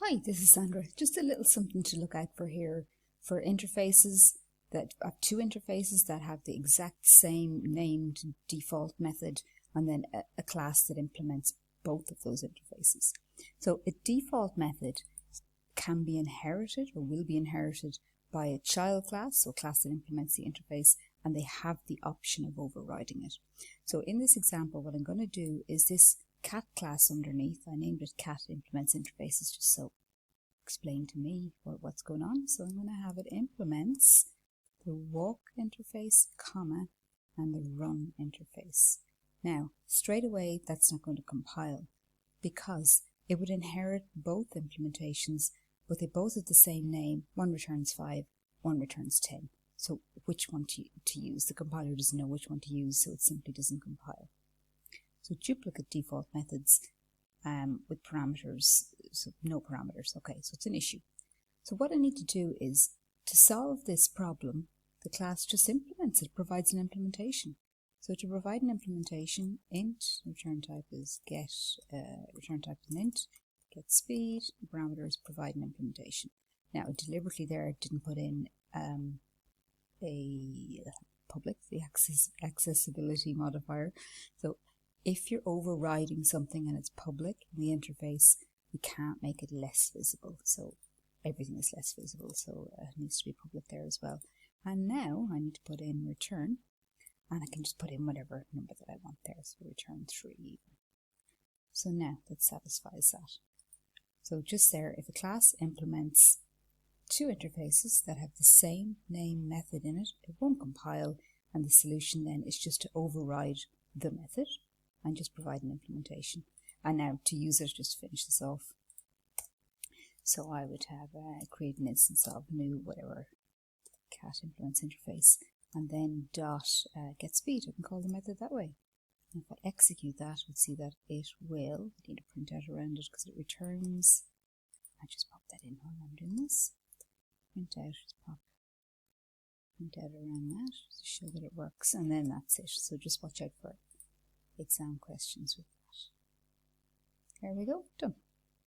Hi, this is Sandra. Just a little something to look out for here for interfaces that have two interfaces that have the exact same named default method and then a class that implements both of those interfaces. So a default method can be inherited or will be inherited by a child class, so a class that implements the interface, and they have the option of overriding it. So in this example, what I'm going to do is this cat class underneath, I named it cat implements interfaces just so explain to me what's going on. So I'm going to have it implements the walk interface, comma, and the run interface. Now, straight away, that's not going to compile because it would inherit both implementations, but they both have the same name. One returns 5, one returns 10. So which one to use? The compiler doesn't know which one to use, so it simply doesn't compile. So duplicate default methods with parameters, so no parameters. Okay, so it's an issue. So what I need to do is, to solve this problem, the class just implements it, provides an implementation. So to provide an implementation, int, return type is get, return type is an int, get speed, parameters, provide an implementation. Now, deliberately there I didn't put in a public, the accessibility modifier. So if you're overriding something and it's public in the interface, you can't make it less visible. So everything is less visible, so it needs to be public there as well. And now I need to put in return, and I can just put in whatever number that I want there, so return 3 even. So now that satisfies that. So just there, if a class implements two interfaces that have the same name method in it, it won't compile, and the solution then is just to override the method and just provide an implementation. And now to use it, just finish this off. So I would have create an instance of new whatever cat implements interface, and then dot get speed. I can call the method that way. And if I execute that, we'll see that it will. I need to print out around it because it returns. I just pop that in while I'm doing this. Print out, just pop print out around that to show that it works, and then that's it. So just watch out for exam questions with that. There we go, done.